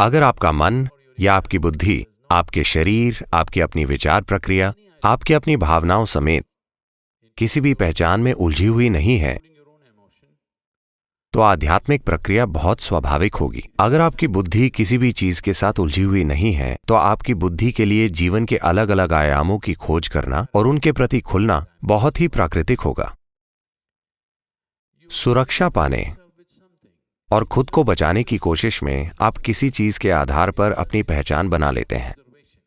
अगर आपका मन या आपकी बुद्धि, आपके शरीर, आपकी अपनी विचार प्रक्रिया, आपकी अपनी भावनाओं समेत किसी भी पहचान में उलझी हुई नहीं है, तो आध्यात्मिक प्रक्रिया बहुत स्वाभाविक होगी। अगर आपकी बुद्धि किसी भी चीज के साथ उलझी हुई नहीं है, तो आपकी बुद्धि के लिए जीवन के अलग अलग आयामों की खोज करना और उनके प्रति खुलना बहुत ही प्राकृतिक होगा। सुरक्षा पाने और खुद को बचाने की कोशिश में आप किसी चीज के आधार पर अपनी पहचान बना लेते हैं,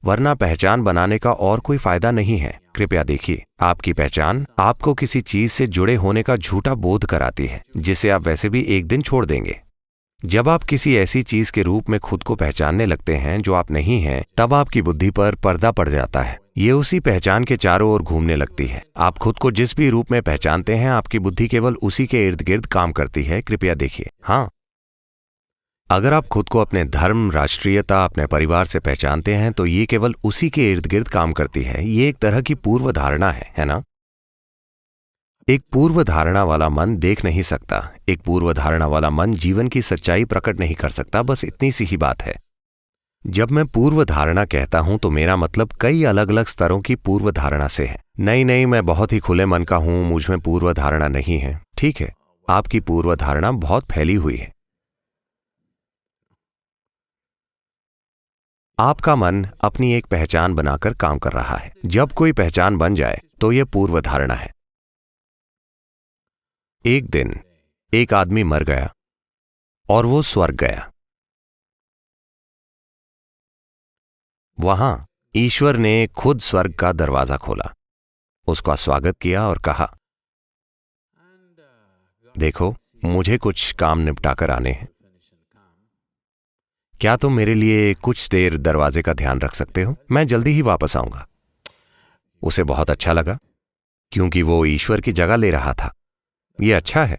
वरना पहचान बनाने का और कोई फायदा नहीं है। कृपया देखिए, आपकी पहचान आपको किसी चीज से जुड़े होने का झूठा बोध कराती है, जिसे आप वैसे भी एक दिन छोड़ देंगे। जब आप किसी ऐसी चीज के रूप में खुद को पहचानने लगते हैं जो आप नहीं हैं, तब आपकी बुद्धि पर पर्दा पड़ जाता है। ये उसी पहचान के चारों ओर घूमने लगती है। आप खुद को जिस भी रूप में पहचानते हैं, आपकी बुद्धि केवल उसी के इर्द गिर्द काम करती है। कृपया देखिए। हाँ, अगर आप खुद को अपने धर्म, राष्ट्रीयता, अपने परिवार से पहचानते हैं, तो ये केवल उसी के इर्द गिर्द काम करती है। ये एक तरह की पूर्व धारणा है ना? एक पूर्व धारणा वाला मन देख नहीं सकता, एक पूर्व धारणा वाला मन जीवन की सच्चाई प्रकट नहीं कर सकता। बस इतनी सी ही बात है। जब मैं पूर्व धारणा कहता हूं, तो मेरा मतलब कई अलग अलग स्तरों की पूर्व धारणा से है। नहीं, मैं बहुत ही खुले मन का हूं, मुझ में पूर्व धारणा नहीं है। ठीक है, आपकी पूर्व धारणा बहुत फैली हुई है। आपका मन अपनी एक पहचान बनाकर काम कर रहा है। जब कोई पहचान बन जाए, तो यह पूर्व धारणा है। एक दिन एक आदमी मर गया और वो स्वर्ग गया। वहां ईश्वर ने खुद स्वर्ग का दरवाजा खोला, उसका स्वागत किया और कहा, देखो, मुझे कुछ काम निपटाकर आने हैं। क्या तुम मेरे लिए कुछ देर दरवाजे का ध्यान रख सकते हो? मैं जल्दी ही वापस आऊंगा। उसे बहुत अच्छा लगा, क्योंकि वो ईश्वर की जगह ले रहा था। ये अच्छा है।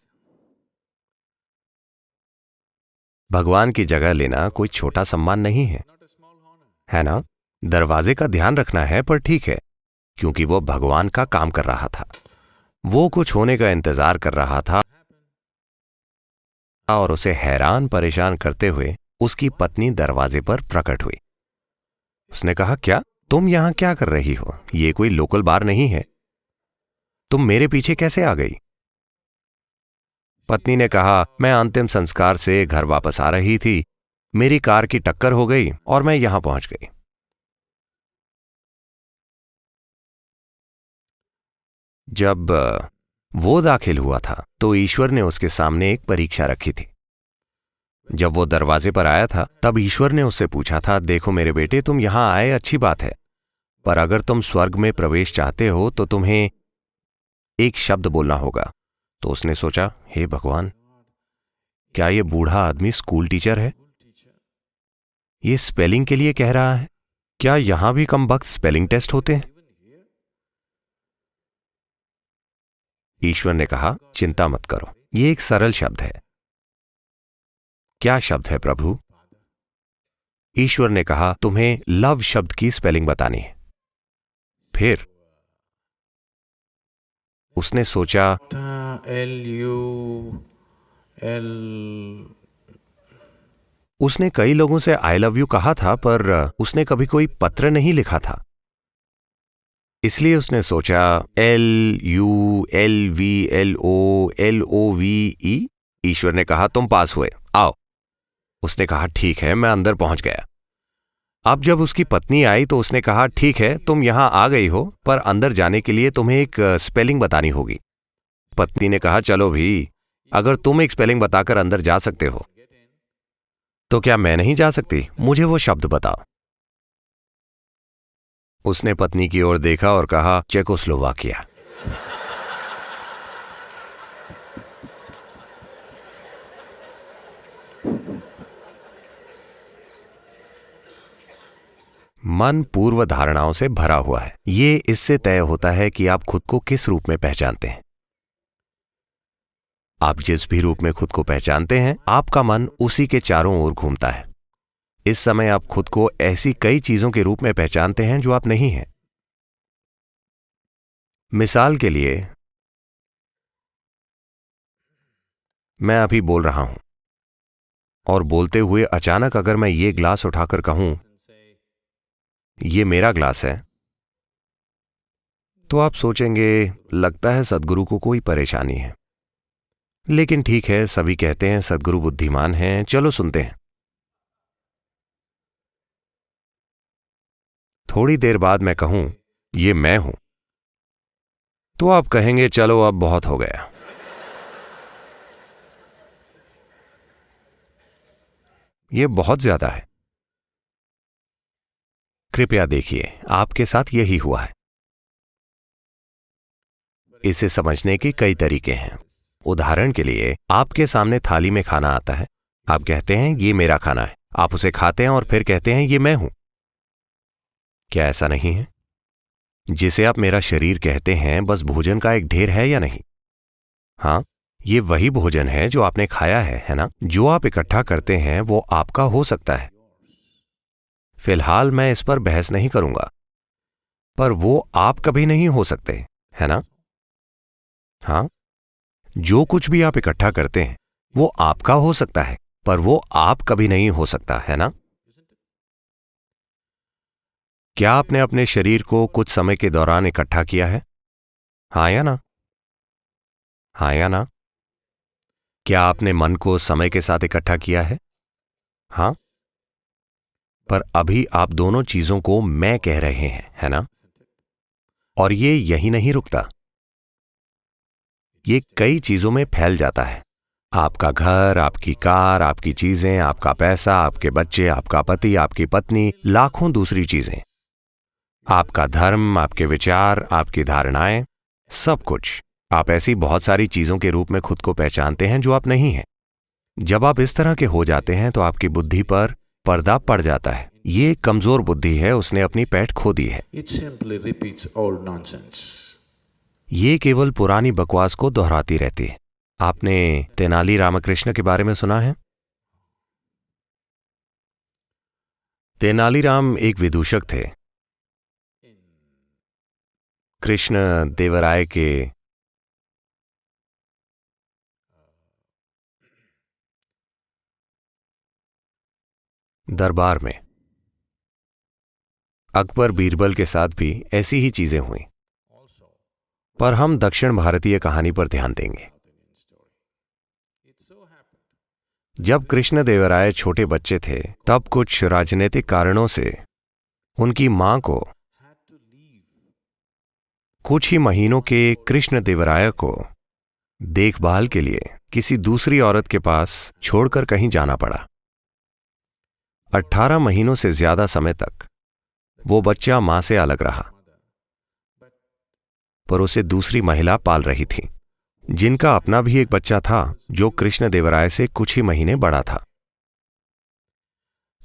भगवान की जगह लेना कोई छोटा सम्मान नहीं है ना? दरवाजे का ध्यान रखना है, पर ठीक है, क्योंकि वो भगवान का काम कर रहा था। वो कुछ होने का इंतजार कर रहा था, और उसे हैरान परेशान करते हुए उसकी पत्नी दरवाजे पर प्रकट हुई। उसने कहा, क्या तुम यहां क्या कर रही हो? ये कोई लोकल बार नहीं है। तुम मेरे पीछे कैसे आ गई? पत्नी ने कहा, मैं अंतिम संस्कार से घर वापस आ रही थी, मेरी कार की टक्कर हो गई और मैं यहां पहुंच गई। जब वो दाखिल हुआ था, तो ईश्वर ने उसके सामने एक परीक्षा रखी थी। जब वो दरवाजे पर आया था, तब ईश्वर ने उससे पूछा था, देखो मेरे बेटे, तुम यहां आए अच्छी बात है, पर अगर तुम स्वर्ग में प्रवेश चाहते हो, तो तुम्हें एक शब्द बोलना होगा। तो उसने सोचा, हे भगवान, क्या ये बूढ़ा आदमी स्कूल टीचर है? ये स्पेलिंग के लिए कह रहा है। क्या यहां भी कमबख्त स्पेलिंग टेस्ट होते हैं? ईश्वर ने कहा, चिंता मत करो, ये एक सरल शब्द है। क्या शब्द है प्रभु? ईश्वर ने कहा, तुम्हें लव शब्द की स्पेलिंग बतानी है। फिर उसने सोचा, उसने कई लोगों से आई लव यू कहा था, पर उसने कभी कोई पत्र नहीं लिखा था। इसलिए उसने सोचा, LULVLOLOVE। ईश्वर ने कहा, तुम पास हुए, आओ। उसने कहा, ठीक है, मैं अंदर पहुंच गया। अब जब उसकी पत्नी आई, तो उसने कहा, ठीक है, तुम यहां आ गई हो, पर अंदर जाने के लिए तुम्हें एक स्पेलिंग बतानी होगी। पत्नी ने कहा, चलो भी, अगर तुम एक स्पेलिंग बताकर अंदर जा सकते हो, तो क्या मैं नहीं जा सकती? मुझे वो शब्द बताओ। उसने पत्नी की ओर देखा और कहा, चेकोस्लोवाकिया। मन पूर्व धारणाओं से भरा हुआ है। ये इससे तय होता है कि आप खुद को किस रूप में पहचानते हैं। आप जिस भी रूप में खुद को पहचानते हैं, आपका मन उसी के चारों ओर घूमता है। इस समय आप खुद को ऐसी कई चीजों के रूप में पहचानते हैं जो आप नहीं हैं। मिसाल के लिए, मैं अभी बोल रहा हूं, और बोलते हुए अचानक अगर मैं ये ग्लास उठाकर कहूं ये मेरा ग्लास है, तो आप सोचेंगे लगता है सद्गुरु को कोई परेशानी है। लेकिन ठीक है, सभी कहते हैं सद्गुरु बुद्धिमान हैं, चलो सुनते हैं। थोड़ी देर बाद मैं कहूं ये मैं हूं, तो आप कहेंगे चलो अब बहुत हो गया। ये बहुत ज्यादा है। कृपया देखिए, आपके साथ यही हुआ है। इसे समझने के कई तरीके हैं। उदाहरण के लिए, आपके सामने थाली में खाना आता है, आप कहते हैं ये मेरा खाना है, आप उसे खाते हैं और फिर कहते हैं ये मैं हूं। क्या ऐसा नहीं है? जिसे आप मेरा शरीर कहते हैं बस भोजन का एक ढेर है या नहीं? हां, ये वही भोजन है जो आपने खाया है ना? जो आप इकट्ठा करते हैं वो आपका हो सकता है। फिलहाल मैं इस पर बहस नहीं करूंगा, पर वो आप कभी नहीं हो सकते, है ना? हां, जो कुछ भी आप इकट्ठा करते हैं वो आपका हो सकता है, पर वो आप कभी नहीं हो सकता, है ना? क्या आपने अपने शरीर को कुछ समय के दौरान इकट्ठा किया है? हाँ या ना? हाँ या ना? क्या आपने मन को समय के साथ इकट्ठा किया है? हां, पर अभी आप दोनों चीजों को मैं कह रहे हैं, है ना? और ये यही नहीं रुकता, ये कई चीजों में फैल जाता है। आपका घर, आपकी कार, आपकी चीजें, आपका पैसा, आपके बच्चे, आपका पति, आपकी पत्नी, लाखों दूसरी चीजें, आपका धर्म, आपके विचार, आपकी धारणाएं, सब कुछ। आप ऐसी बहुत सारी चीजों के रूप में खुद को पहचानते हैं जो आप नहीं हैं। जब आप इस तरह के हो जाते हैं तो आपकी बुद्धि पर पर्दा पड़ जाता है। ये एक कमजोर बुद्धि है, उसने अपनी पैठ खो दी है। It simply repeats old nonsense. ये केवल पुरानी बकवास को दोहराती रहती है। आपने तेनाली रामकृष्ण के बारे में सुना है? तेनालीराम एक विदूषक थे। कृष्ण देवराय के दरबार में अकबर बीरबल के साथ भी ऐसी ही चीजें हुई, पर हम दक्षिण भारतीय कहानी पर ध्यान देंगे। जब कृष्णदेवराय छोटे बच्चे थे, तब कुछ राजनीतिक कारणों से उनकी मां को कुछ ही महीनों के कृष्णदेवराय को देखभाल के लिए किसी दूसरी औरत के पास छोड़कर कहीं जाना पड़ा। 18 महीनों से ज्यादा समय तक वो बच्चा मां से अलग रहा, पर उसे दूसरी महिला पाल रही थी, जिनका अपना भी एक बच्चा था जो कृष्णदेवराय से कुछ ही महीने बड़ा था।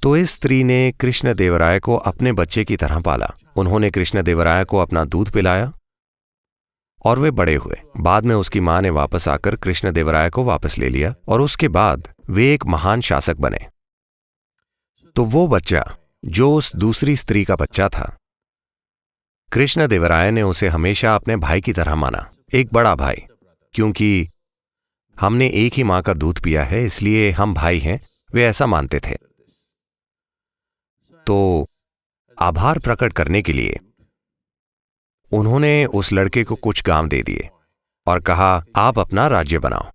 तो इस स्त्री ने कृष्णदेवराय को अपने बच्चे की तरह पाला। उन्होंने कृष्णदेवराय को अपना दूध पिलाया और वे बड़े हुए। बाद में उसकी मां ने वापस आकर कृष्णदेवराय को वापस ले लिया और उसके बाद वे एक महान शासक बने। तो वो बच्चा जो उस दूसरी स्त्री का बच्चा था, कृष्णदेवराय ने उसे हमेशा अपने भाई की तरह माना, एक बड़ा भाई। क्योंकि हमने एक ही मां का दूध पिया है इसलिए हम भाई हैं, वे ऐसा मानते थे। तो आभार प्रकट करने के लिए उन्होंने उस लड़के को कुछ गांव दे दिए और कहा आप अपना राज्य बनाओ।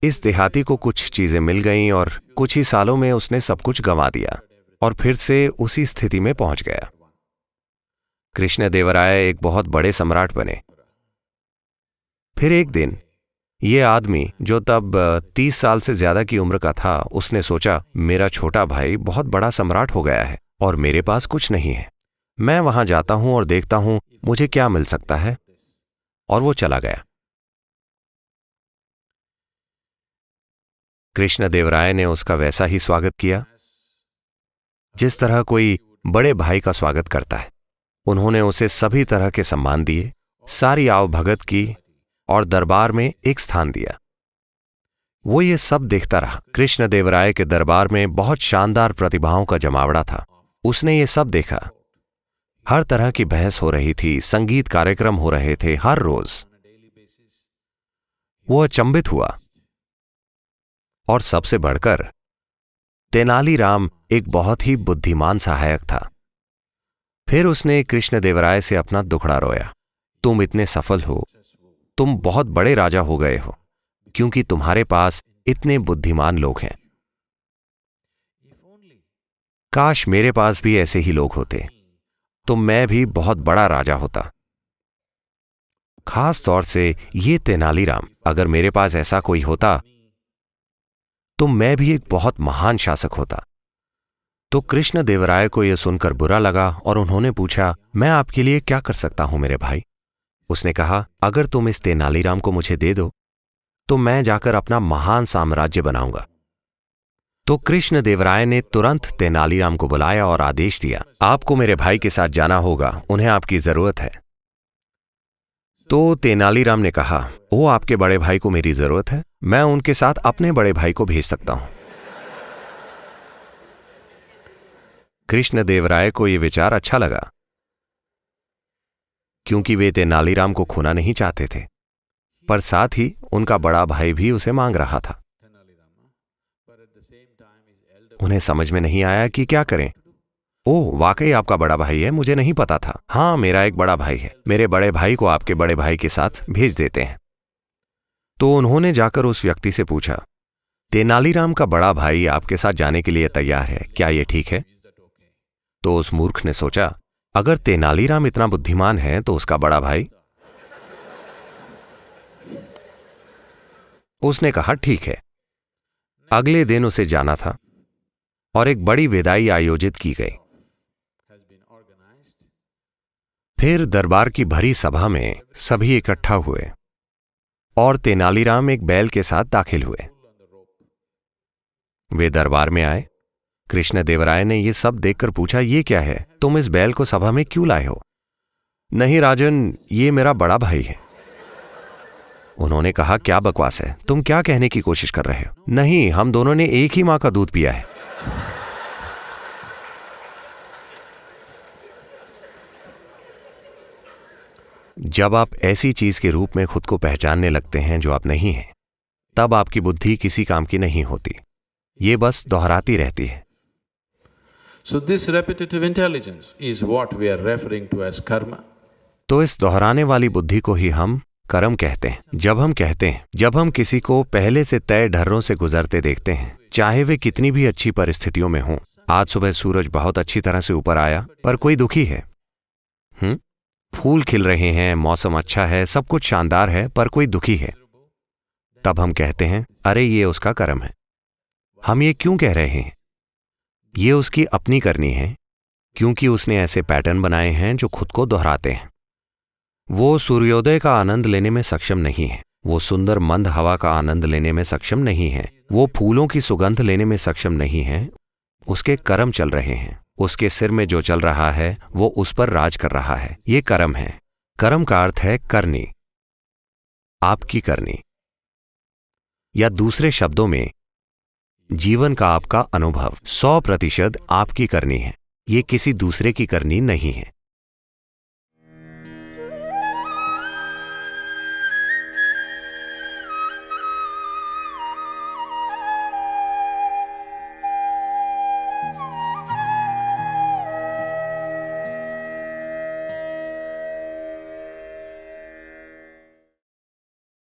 इस देहाती को कुछ चीजें मिल गईं और कुछ ही सालों में उसने सब कुछ गंवा दिया और फिर से उसी स्थिति में पहुंच गया। कृष्णदेवराय एक बहुत बड़े सम्राट बने। फिर एक दिन ये आदमी जो तब 30 साल से ज्यादा की उम्र का था, उसने सोचा मेरा छोटा भाई बहुत बड़ा सम्राट हो गया है और मेरे पास कुछ नहीं है, मैं वहां जाता हूं और देखता हूं मुझे क्या मिल सकता है। और वो चला गया। कृष्णदेवराय ने उसका वैसा ही स्वागत किया जिस तरह कोई बड़े भाई का स्वागत करता है। उन्होंने उसे सभी तरह के सम्मान दिए, सारी आवभगत की और दरबार में एक स्थान दिया। वो ये सब देखता रहा। कृष्णदेवराय के दरबार में बहुत शानदार प्रतिभाओं का जमावड़ा था। उसने ये सब देखा। हर तरह की बहस हो रही थी, संगीत कार्यक्रम हो रहे थे हर रोज। वो अचंभित हुआ और सबसे बढ़कर तेनालीराम एक बहुत ही बुद्धिमान सहायक था। फिर उसने कृष्णदेवराय से अपना दुखड़ा रोया। तुम इतने सफल हो, तुम बहुत बड़े राजा हो गए हो क्योंकि तुम्हारे पास इतने बुद्धिमान लोग हैं। काश मेरे पास भी ऐसे ही लोग होते तो मैं भी बहुत बड़ा राजा होता। खास तौर से ये तेनालीराम, अगर मेरे पास ऐसा कोई होता तो मैं भी एक बहुत महान शासक होता। तो कृष्णदेवराय को यह सुनकर बुरा लगा और उन्होंने पूछा, मैं आपके लिए क्या कर सकता हूं मेरे भाई? उसने कहा, अगर तुम इस तेनालीराम को मुझे दे दो तो मैं जाकर अपना महान साम्राज्य बनाऊंगा। तो कृष्णदेवराय ने तुरंत तेनालीराम को बुलाया और आदेश दिया, आपको मेरे भाई के साथ जाना होगा, उन्हें आपकी जरूरत है। तो तेनालीराम ने कहा, ओ आपके बड़े भाई को मेरी जरूरत है, मैं उनके साथ अपने बड़े भाई को भेज सकता हूं। कृष्णदेवराय को यह विचार अच्छा लगा क्योंकि वे तेनालीराम को खोना नहीं चाहते थे, पर साथ ही उनका बड़ा भाई भी उसे मांग रहा था। उन्हें समझ में नहीं आया कि क्या करें। ओह, वाकई आपका बड़ा भाई है, मुझे नहीं पता था। हाँ, मेरा एक बड़ा भाई है, मेरे बड़े भाई को आपके बड़े भाई के साथ भेज देते हैं। तो उन्होंने जाकर उस व्यक्ति से पूछा, तेनालीराम का बड़ा भाई आपके साथ जाने के लिए तैयार है, क्या यह ठीक है? तो उस मूर्ख ने सोचा, अगर तेनालीराम इतना बुद्धिमान है तो उसका बड़ा भाई। उसने कहा, ठीक है। अगले दिन उसे जाना था और एक बड़ी विदाई आयोजित की गई। फिर दरबार की भरी सभा में सभी इकट्ठा हुए और तेनालीराम एक बैल के साथ दाखिल हुए। वे दरबार में आए। कृष्णदेवराय ने यह सब देखकर पूछा, ये क्या है? तुम इस बैल को सभा में क्यों लाए हो? नहीं राजन, ये मेरा बड़ा भाई है। उन्होंने कहा, क्या बकवास है, तुम क्या कहने की कोशिश कर रहे हो? नहीं, हम दोनों ने एक ही मां का दूध पिया है। जब आप ऐसी चीज के रूप में खुद को पहचानने लगते हैं जो आप नहीं हैं, तब आपकी बुद्धि किसी काम की नहीं होती, ये बस दोहराती रहती है। So this repetitive intelligence is what we are referring to as karma. तो इस दोहराने वाली बुद्धि को ही हम कर्म कहते हैं। जब हम किसी को पहले से तय ढर्रों से गुजरते देखते हैं, चाहे वे कितनी भी अच्छी परिस्थितियों में हों। आज सुबह सूरज बहुत अच्छी तरह से ऊपर आया पर कोई दुखी है। फूल खिल रहे हैं, मौसम अच्छा है, सब कुछ शानदार है, पर कोई दुखी है। तब हम कहते हैं, अरे ये उसका कर्म है। हम ये क्यों कह रहे हैं? ये उसकी अपनी करनी है, क्योंकि उसने ऐसे पैटर्न बनाए हैं जो खुद को दोहराते हैं। वो सूर्योदय का आनंद लेने में सक्षम नहीं है, वो सुंदर मंद हवा का आनंद लेने में सक्षम नहीं है, वो फूलों की सुगंध लेने में सक्षम नहीं है। उसके कर्म चल रहे हैं, उसके सिर में जो चल रहा है वो उस पर राज कर रहा है। ये कर्म है। कर्म का अर्थ है करनी, आपकी करनी, या दूसरे शब्दों में जीवन का आपका अनुभव 100% आपकी करनी है। ये किसी दूसरे की करनी नहीं है।